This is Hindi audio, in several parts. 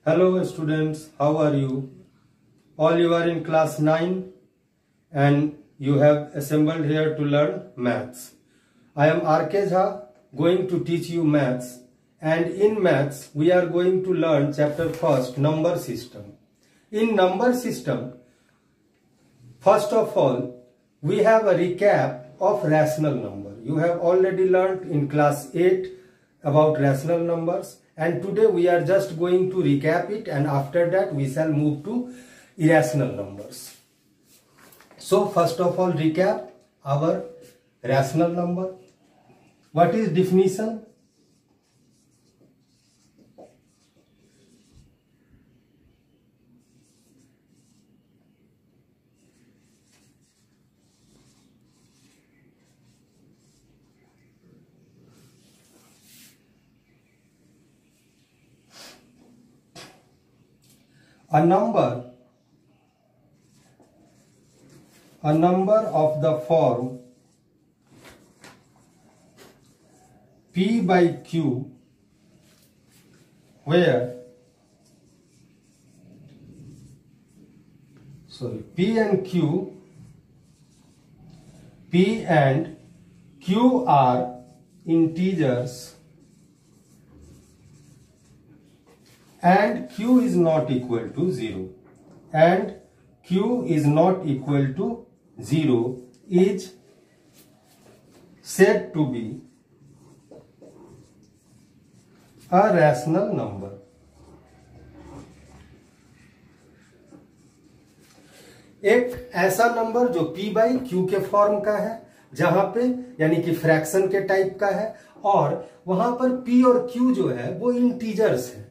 Hello students, how are you? All you are in class 9 and you have assembled here to learn maths. I am R.K. Jha, going to teach you maths, and in maths we are going to learn chapter first, number system. In number system, first of all, we have a recap of rational number. You have already learned in class 8 about rational numbers, and today we are just going to recap it, and after that we shall move to irrational numbers. So first of all, recap our rational number. What is definition? A number of the form P by Q, where P and Q are integers and Q is not equal to 0, and Q is not equal to 0 is said to be a rational number. एक ऐसा नंबर जो P बाई Q के फॉर्म का है, जहां पे यानी कि फ्रैक्शन के टाइप का है, और वहां पर P और Q जो है वो इंटीजर्स है।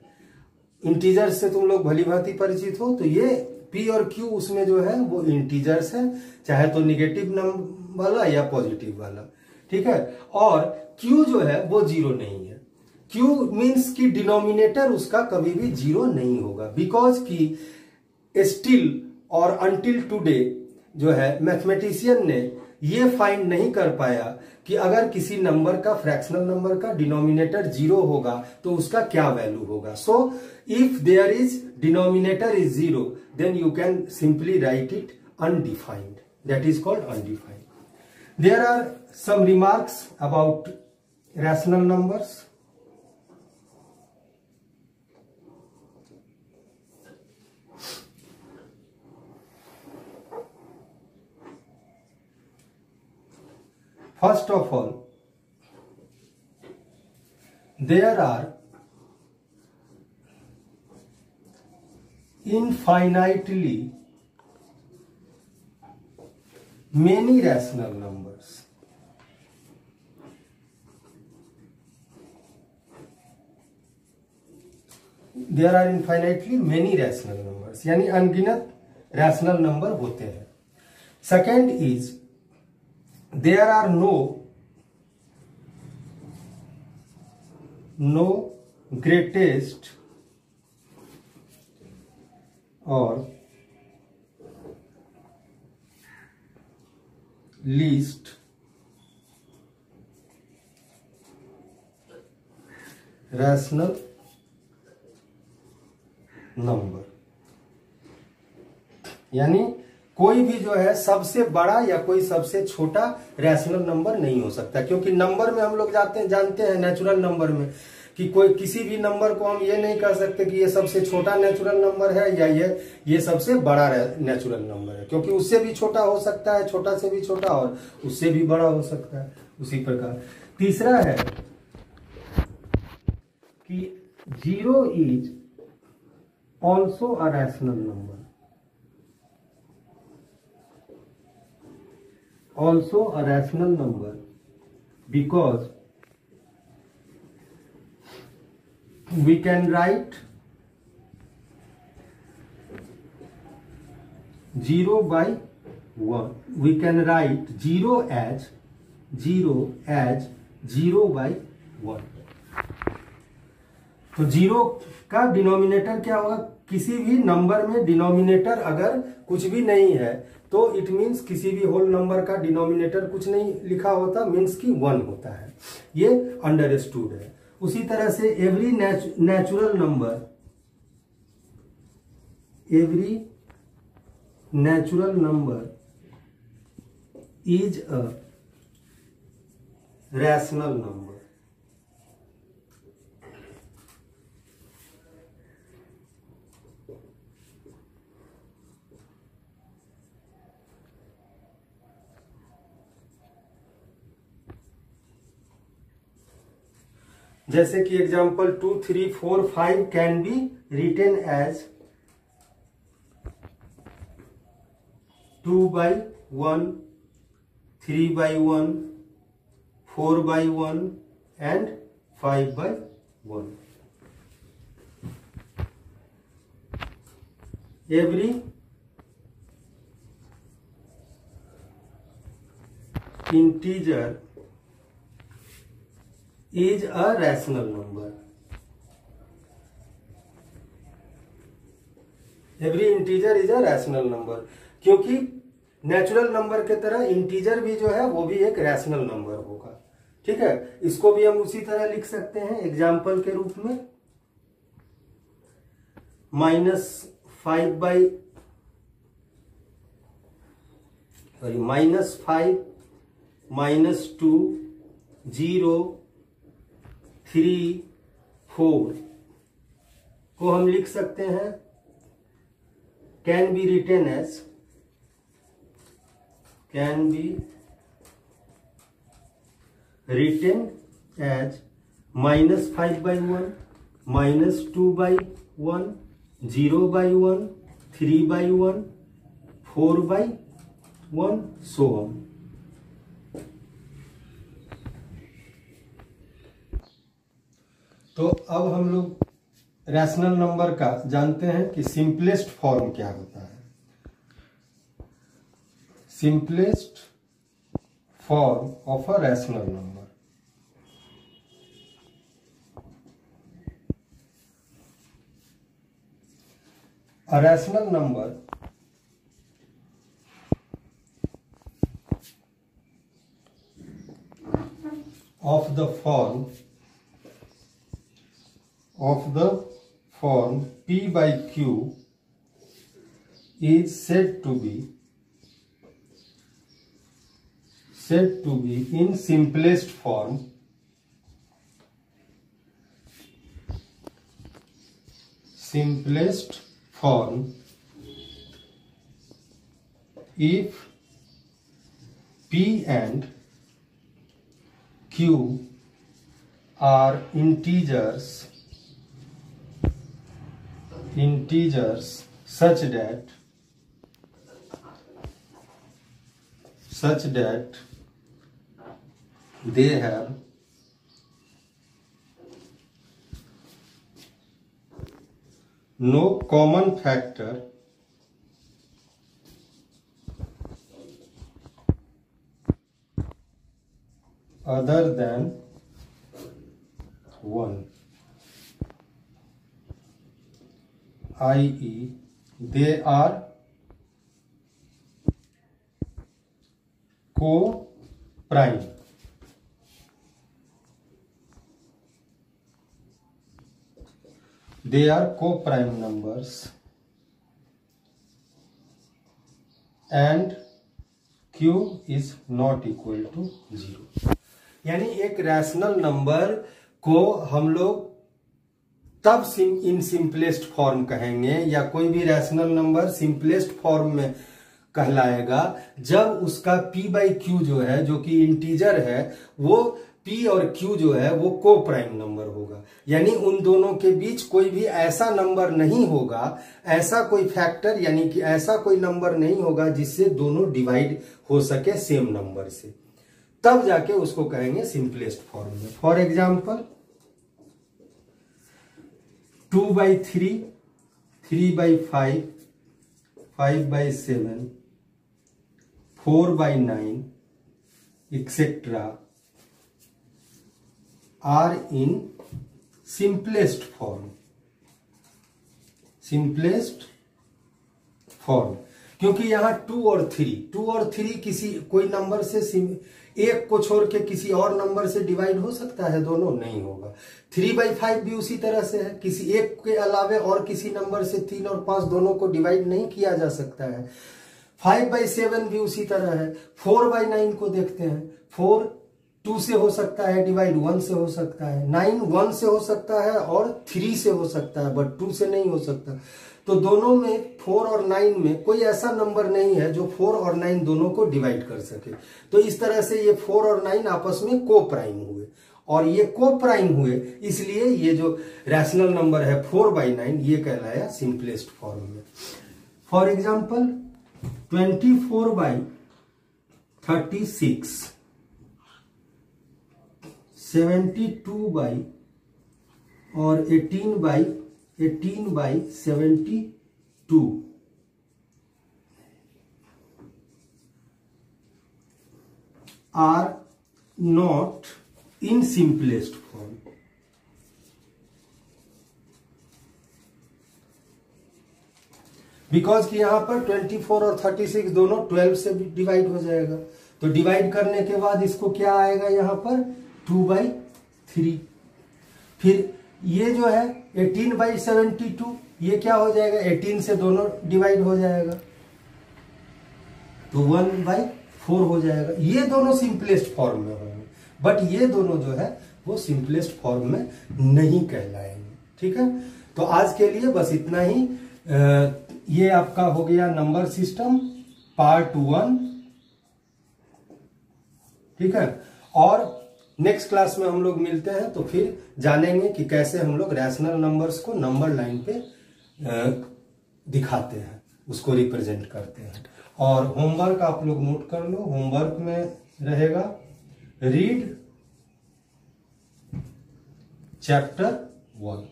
इंटीजर्स से तुम लोग भली भांति परिचित हो, तो ये P और Q उसमें जो है वो इंटीजर्स है, चाहे तो निगेटिव नंबर वाला या पॉजिटिव वाला, ठीक है। और Q जो है वो जीरो नहीं है। Q मीन्स कि डिनोमिनेटर उसका कभी भी जीरो नहीं होगा, बिकॉज कि स्टिल और अनटिल टुडे जो है मैथमेटिशियन ने ये फाइंड नहीं कर पाया कि अगर किसी नंबर का, फ्रैक्शनल नंबर का डिनोमिनेटर जीरो होगा तो उसका क्या वैल्यू होगा। So if there is denominator is zero, then you can simply write it undefined, that is called undefined. There are some remarks about rational numbers. First of all, there are infinitely many rational numbers. There are infinitely many rational numbers, यानी अनगिनत रैशनल नंबर होते हैं। Second is there are no greatest or least rational number, यानी कोई भी जो है सबसे बड़ा या कोई सबसे छोटा रैशनल नंबर नहीं हो सकता, क्योंकि नंबर में हम लोग जानते हैं नेचुरल नंबर में कि कोई किसी भी नंबर को हम ये नहीं कह सकते कि ये सबसे छोटा नेचुरल नंबर है या ये सबसे बड़ा नेचुरल नंबर है, क्योंकि उससे भी छोटा हो सकता है, छोटा से भी छोटा, और उससे भी बड़ा हो सकता है। उसी प्रकार तीसरा है कि zero is also a rational number, also a rational number, because we can write 0 by 1. We can write 0 as 0 by 1. तो 0 का डिनोमिनेटर क्या होगा? किसी भी नंबर में डिनोमिनेटर अगर कुछ भी नहीं है तो इट मीन्स किसी भी होल नंबर का डिनोमिनेटर कुछ नहीं लिखा होता, मीन्स कि 1 होता है। ये अंडरस्टूड है। उसी तरह से every natural number every natural number is a rational number. जैसे कि example 2, 3, 4, 5 can be written as 2/1, 3/1, 4/1 and 5/1. Every integer is a rational number. Every integer is a rational number. क्योंकि नेचुरल नंबर के तरह इंटीजर भी जो है वो भी एक रैशनल नंबर होगा। ठीक है, इसको भी हम उसी तरह लिख सकते हैं एग्जाम्पल के रूप में -5 -2 0 3 4 को हम लिख सकते हैं can be written as -5/1 -2/1 0/1 3/1 4/1 so on. तो अब हम लोग रैशनल नंबर का जानते हैं कि सिंपलेस्ट फॉर्म क्या होता है। Simplest form of a rational number. A rational number of the form P by Q is said to be in simplest form if P and Q are integers such that they have no common factor other than 1, i.e. they are co-prime. They are co-prime numbers and Q is not equal to 0. यानी एक रैशनल नंबर को हम लोग तब इन सिंपलेस्ट फॉर्म कहेंगे या कोई भी रैशनल नंबर सिंपलेस्ट फॉर्म में कहलाएगा जब उसका P by Q जो है जो कि इंटीजर है वो P और Q जो है वो को प्राइम नंबर होगा। यानी उन दोनों के बीच कोई भी ऐसा नंबर नहीं होगा, ऐसा कोई फैक्टर यानी कि ऐसा कोई नंबर नहीं होगा जिससे दोनों डिवाइड हो सके सेम नंबर से, तब जाके उसको कहेंगे सिंपलेस्ट फॉर्म में। For example 2/3, 3/5, 5/7, 4/9 etc. are in simplest form। क्योंकि यहाँ 2 और 3 किसी कोई नंबर से एक को छोड़ के किसी और नंबर से डिवाइड हो सकता है, दोनों नहीं होगा। 3/5 भी उसी तरह से है, किसी एक के अलावे और किसी नंबर से 3 और 5 दोनों को डिवाइड नहीं किया जा सकता है। 5/7 भी उसी तरह है। 4/9 को देखते हैं, 4 2 से हो सकता है डिवाइड, 1 से हो सकता है। 9 1 से हो सकता है और 3 से हो सकता है, बट 2 से नहीं हो सकता। तो दोनों में 4 और 9 में कोई ऐसा नंबर नहीं है जो 4 और 9 दोनों को डिवाइड कर सके। तो इस तरह से ये 4 और 9 आपस में को प्राइम हुए, और ये को प्राइम हुए, इसलिए ये जो रैशनल नंबर है 4/9 ये कहलाया सिंपलेस्ट फॉर्म में। फॉर एग्जाम्पल 24/36, 72 और 18/72 are not in simplest form. Because कि यहां पर 24 और 36 दोनों 12 से डिवाइड हो जाएगा, तो डिवाइड करने के बाद इसको क्या आएगा यहां पर 2/3। फिर ये जो है 18/72 ये क्या हो जाएगा, 18 से दोनों डिवाइड हो जाएगा तो 1/4 हो जाएगा। ये दोनों सिंपलेस्ट फॉर्म में होंगे, बट ये दोनों जो है वो सिंपलेस्ट फॉर्म में नहीं कहलाएंगे। ठीक है, तो आज के लिए बस इतना ही। ये आपका हो गया नंबर सिस्टम पार्ट 1। ठीक है, और नेक्स्ट क्लास में हम लोग मिलते हैं तो फिर जानेंगे कि कैसे हम लोग रैशनल नंबर्स को नंबर लाइन पे दिखाते हैं, उसको रिप्रेजेंट करते हैं। और होमवर्क आप लोग नोट कर लो, होमवर्क में रहेगा रीड चैप्टर 1,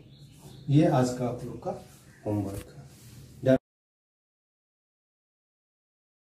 ये आज का आप लोग का होमवर्क है।